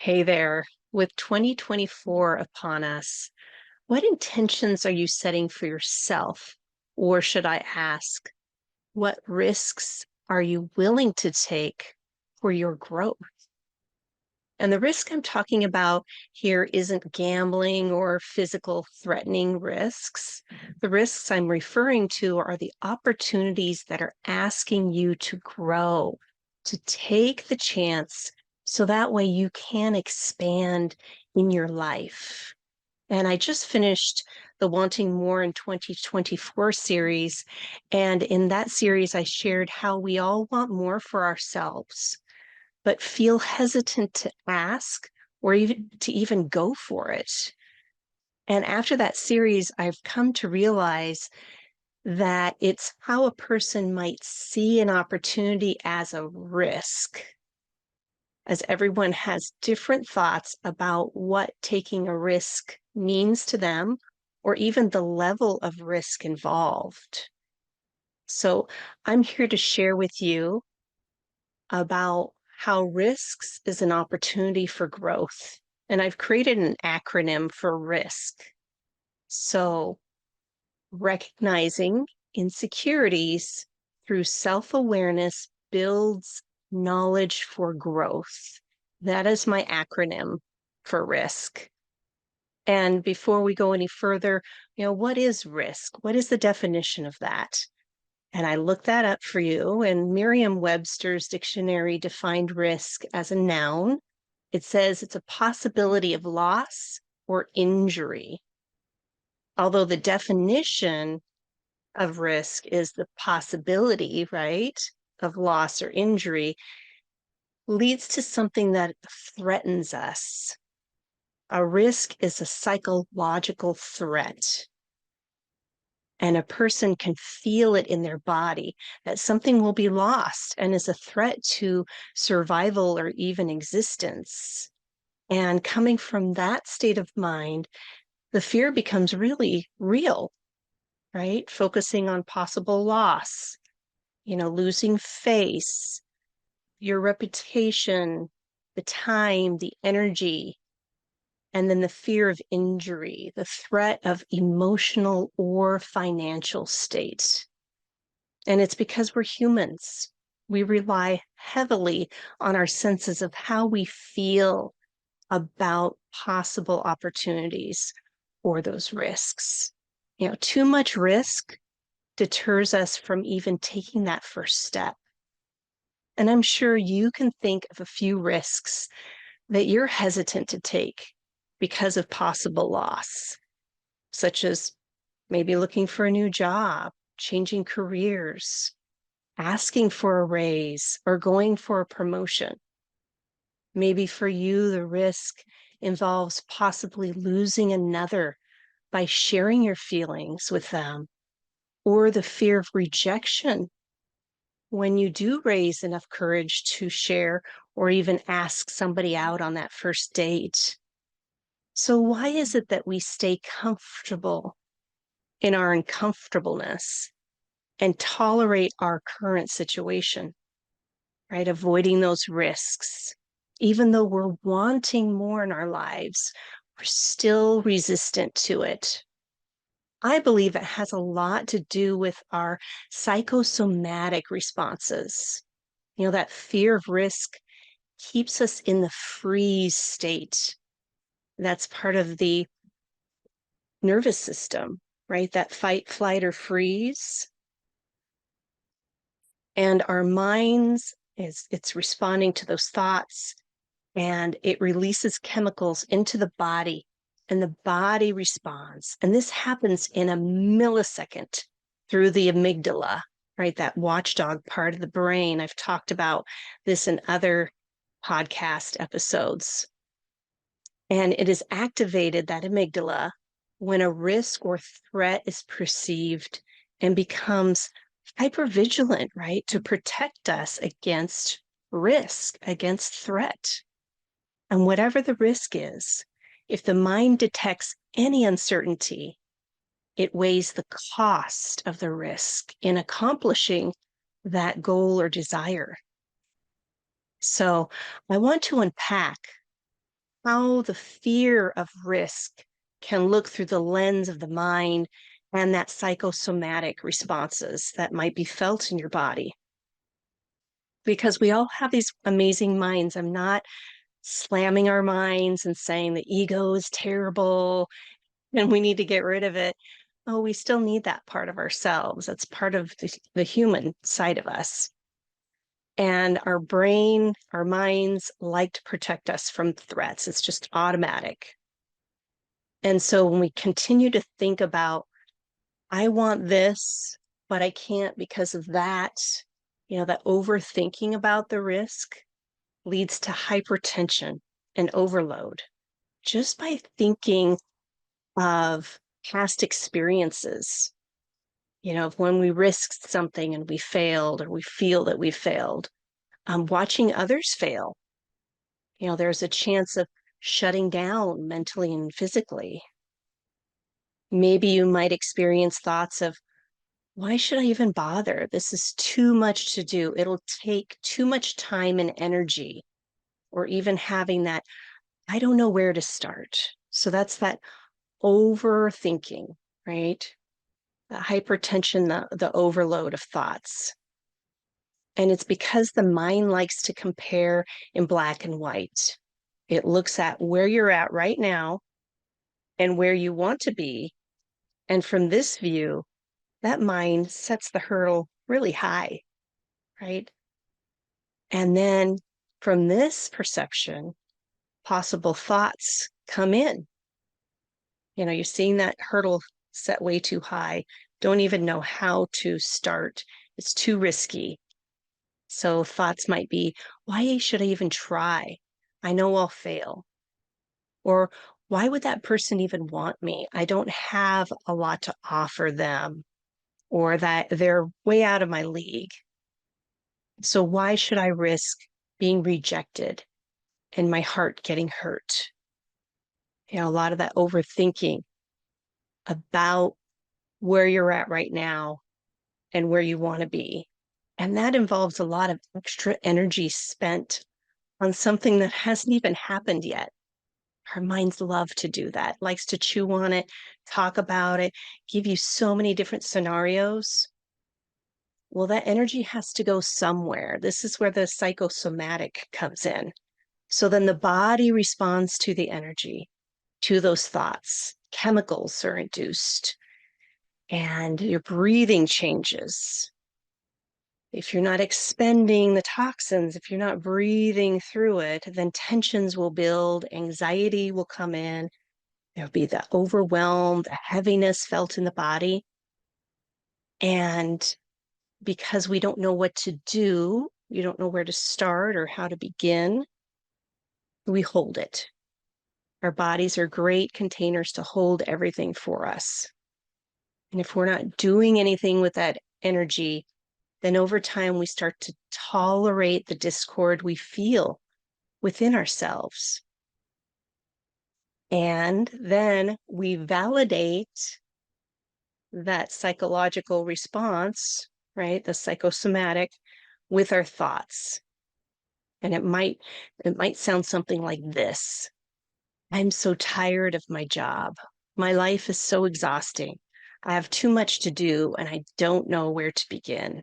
Hey there. With 2024 upon us, what intentions are you setting for yourself? Or should I ask, what risks are you willing to take for your growth? And the risk I'm talking about here isn't gambling or physical threatening risks. The risks I'm referring to are the opportunities that are asking you to grow, to take the chance so that way you can expand in your life. And I just finished the Wanting More in 2024 series. And in that series, I shared how we all want more for ourselves but feel hesitant to ask or even go for it. And after that series, I've come to realize that it's how a person might see an opportunity as a risk, as everyone has different thoughts about what taking a risk means to them, or even the level of risk involved. So I'm here to share with you about how risks is an opportunity for growth. And I've created an acronym for risk. So, recognizing insecurities through self awareness builds knowledge for growth. That is my acronym for risk. And before we go any further, what is risk? What is the definition of that? And I looked that up for you, and Merriam-Webster's dictionary defined risk as a noun. It says it's a possibility of loss or injury. Although the definition of risk is the possibility, right, of loss or injury, leads to something that threatens us. A risk is a psychological threat. And a person can feel it in their body that something will be lost and is a threat to survival or even existence. And coming from that state of mind, the fear becomes really real, right? Focusing on possible loss, losing face, your reputation, the time, the energy, and then the fear of injury, the threat of emotional or financial state. And it's because we're humans. We rely heavily on our senses of how we feel about possible opportunities or those risks. Too much risk deters us from even taking that first step. And I'm sure you can think of a few risks that you're hesitant to take because of possible loss, such as maybe looking for a new job, changing careers, asking for a raise, or going for a promotion. Maybe for you, the risk involves possibly losing another by sharing your feelings with them, or the fear of rejection when you do raise enough courage to share or even ask somebody out on that first date. So, why is it that we stay comfortable in our uncomfortableness and tolerate our current situation, right? Avoiding those risks. Even though we're wanting more in our lives, we're still resistant to it. I believe it has a lot to do with our psychosomatic responses. That fear of risk keeps us in the freeze state. That's part of the nervous system, right? That fight, flight, or freeze. And our minds it's responding to those thoughts and it releases chemicals into the body and the body responds. And this happens in a millisecond through the amygdala, right? That watchdog part of the brain. I've talked about this in other podcast episodes. And it is activated, that amygdala, when a risk or threat is perceived and becomes hypervigilant, right? To protect us against risk, against threat. And whatever the risk is, if the mind detects any uncertainty, it weighs the cost of the risk in accomplishing that goal or desire. So I want to unpack how the fear of risk can look through the lens of the mind and that psychosomatic responses that might be felt in your body. Because we all have these amazing minds. I'm not slamming our minds and saying the ego is terrible and we need to get rid of it. Oh, we still need that part of ourselves. That's part of the human side of us. And our brain, our minds like to protect us from threats. It's just automatic. And so when we continue to think about, I want this, but I can't because of that, that overthinking about the risk leads to hypertension and overload just by thinking of past experiences, of when we risked something and we failed, or we feel that we failed. Watching others fail, there's a chance of shutting down mentally and physically. Maybe you might experience thoughts of, why should I even bother? This is too much to do. It'll take too much time and energy, or even having that, I don't know where to start. So that's that overthinking, right? The hypertension, the overload of thoughts. And it's because the mind likes to compare in black and white. It looks at where you're at right now and where you want to be. And from this view, that mind sets the hurdle really high, right? And then from this perception, possible thoughts come in. You're seeing that hurdle set way too high, don't even know how to start. It's too risky. So thoughts might be, why should I even try? I know I'll fail. Or why would that person even want me? I don't have a lot to offer them, or that they're way out of my league. So why should I risk being rejected and my heart getting hurt? A lot of that overthinking about where you're at right now and where you want to be. And that involves a lot of extra energy spent on something that hasn't even happened yet. Our minds love to do that, likes to chew on it, talk about it, give you so many different scenarios. Well, that energy has to go somewhere. This is where the psychosomatic comes in. So then the body responds to the energy, to those thoughts. Chemicals are induced, and your breathing changes. If you're not expending the toxins, if you're not breathing through it, then tensions will build, anxiety will come in, there'll be the overwhelmed heaviness felt in the body. And because we don't know what to do, you don't know where to start or how to begin, we hold it. Our bodies are great containers to hold everything for us. And if we're not doing anything with that energy, then over time we start to tolerate the discord we feel within ourselves. And then we validate that psychological response, right? The psychosomatic, with our thoughts. And it might sound something like this. I'm so tired of my job. My life is so exhausting. I have too much to do and I don't know where to begin.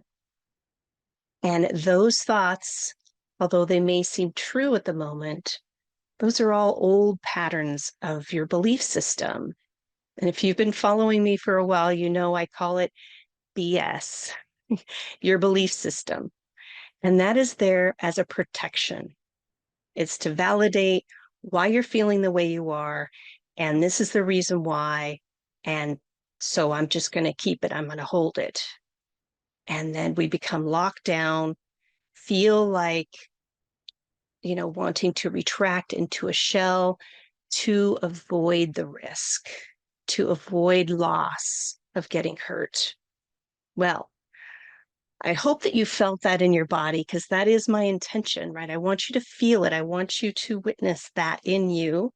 And those thoughts, although they may seem true at the moment, those are all old patterns of your belief system. And if you've been following me for a while, you know I call it BS, your belief system. And that is there as a protection. It's to validate why you're feeling the way you are. And this is the reason why. And so I'm just going to keep it. I'm going to hold it. And then we become locked down, feel like, wanting to retract into a shell to avoid the risk, to avoid loss of getting hurt. Well, I hope that you felt that in your body, because that is my intention, right? I want you to feel it. I want you to witness that in you,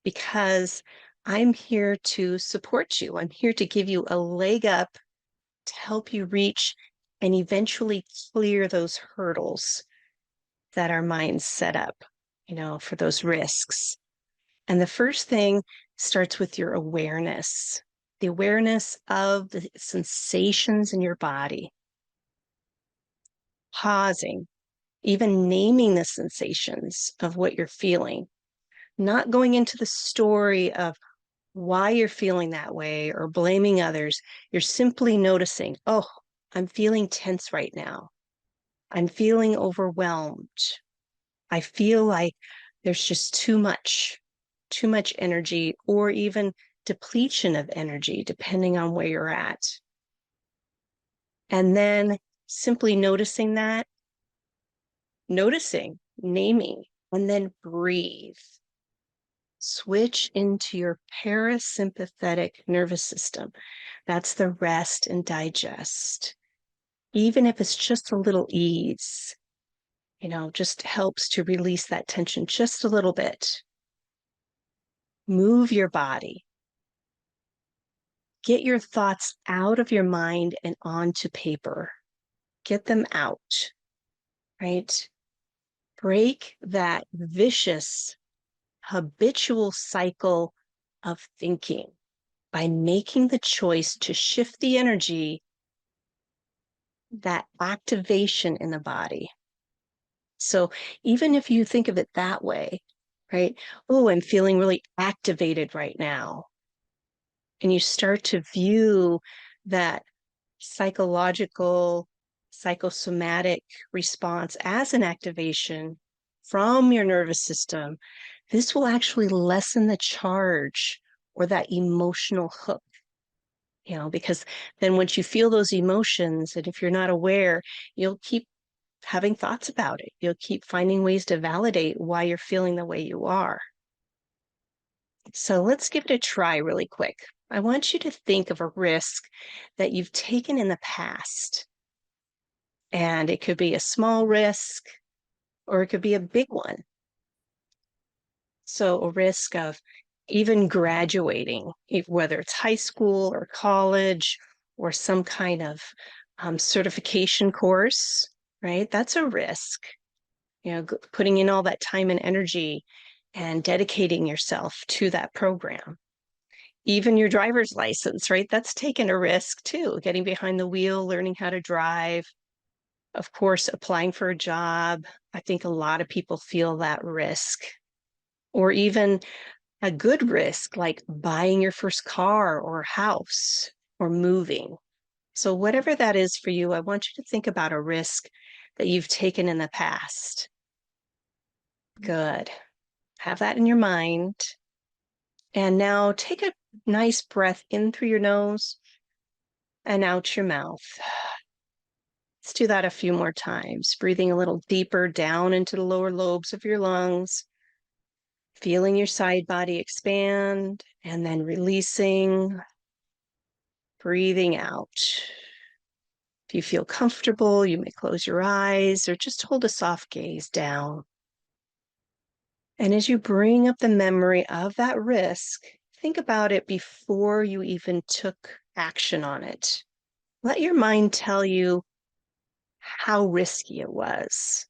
because I'm here to support you. I'm here to give you a leg up to help you reach and eventually clear those hurdles that our minds set up. for those risks. And the first thing starts with your awareness, the awareness of the sensations in your body, pausing, even naming the sensations of what you're feeling, not going into the story of why you're feeling that way or blaming others. You're simply noticing, oh, I'm feeling tense right now. I'm feeling overwhelmed. I feel like there's just too much energy, or even depletion of energy, depending on where you're at. And then simply noticing that, noticing, naming, and then breathe. Switch into your parasympathetic nervous system. That's the rest and digest. Even if it's just a little ease, just helps to release that tension just a little bit. Move your body. Get your thoughts out of your mind and onto paper. Get them out, right? Break that vicious, habitual cycle of thinking by making the choice to shift the energy, that activation in the body. So even if you think of it that way, right? Oh, I'm feeling really activated right now. And you start to view that psychological, psychosomatic response as an activation from your nervous system, this will actually lessen the charge or that emotional hook, because then once you feel those emotions, and if you're not aware, you'll keep having thoughts about it. You'll keep finding ways to validate why you're feeling the way you are. So let's give it a try really quick. I want you to think of a risk that you've taken in the past. And it could be a small risk or it could be a big one. So a risk of even graduating, whether it's high school or college or some kind of certification course, right? That's a risk. Putting in all that time and energy and dedicating yourself to that program. Even your driver's license, right? That's taking a risk too, getting behind the wheel, learning how to drive. Of course, applying for a job. I think a lot of people feel that risk. Or even a good risk, like buying your first car or house or moving. So, whatever that is for you, I want you to think about a risk that you've taken in the past. Good. Have that in your mind. And now take a nice breath in through your nose and out your mouth. Let's do that a few more times, breathing a little deeper down into the lower lobes of your lungs, feeling your side body expand, and then releasing, breathing out. If you feel comfortable, you may close your eyes or just hold a soft gaze down. And as you bring up the memory of that risk, think about it before you even took action on it. Let your mind tell you how risky it was.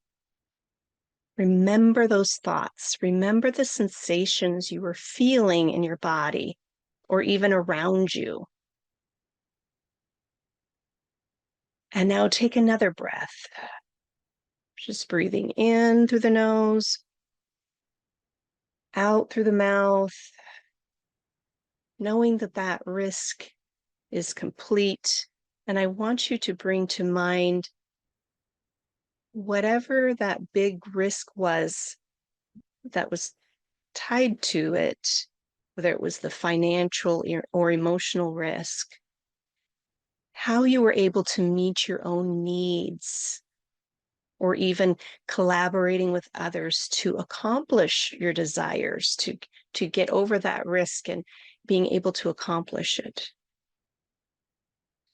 Remember those thoughts. Remember the sensations you were feeling in your body or even around you. And now take another breath. Just breathing in through the nose, out through the mouth, knowing that that risk is complete. And I want you to bring to mind whatever that big risk was that was tied to it, whether it was the financial or emotional risk, how you were able to meet your own needs, or even collaborating with others to accomplish your desires, to get over that risk and being able to accomplish it.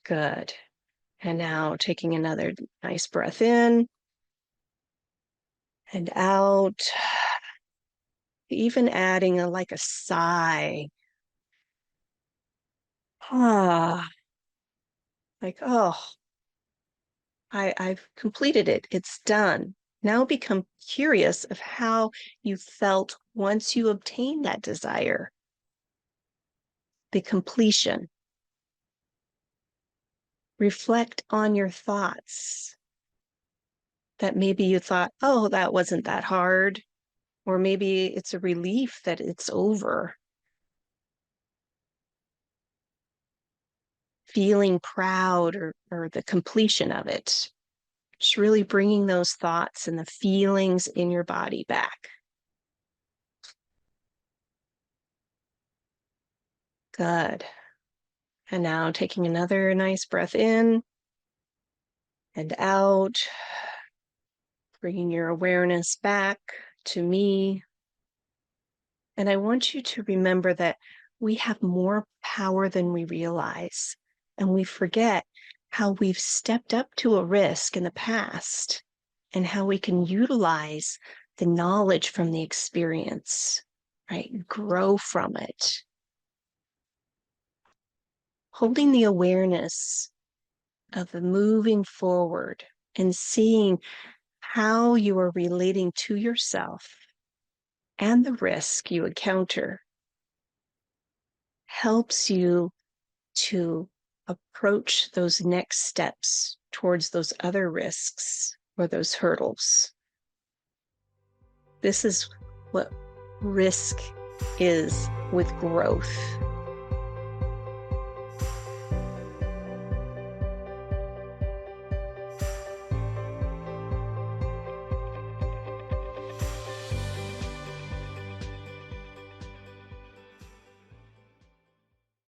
Good. And now taking another nice breath in and out, even adding like a sigh. Ah, like, oh, I've completed it. It's done. Now become curious of how you felt once you obtained that desire, the completion. Reflect on your thoughts that maybe you thought, oh, that wasn't that hard. Or maybe it's a relief that it's over. Feeling proud or the completion of it. Just really bringing those thoughts and the feelings in your body back. Good. And now taking another nice breath in and out, bringing your awareness back to me. And I want you to remember that we have more power than we realize. And we forget how we've stepped up to a risk in the past and how we can utilize the knowledge from the experience, right? Grow from it. Holding the awareness of the moving forward and seeing how you are relating to yourself and the risk you encounter helps you to approach those next steps towards those other risks or those hurdles. This is what risk is with growth.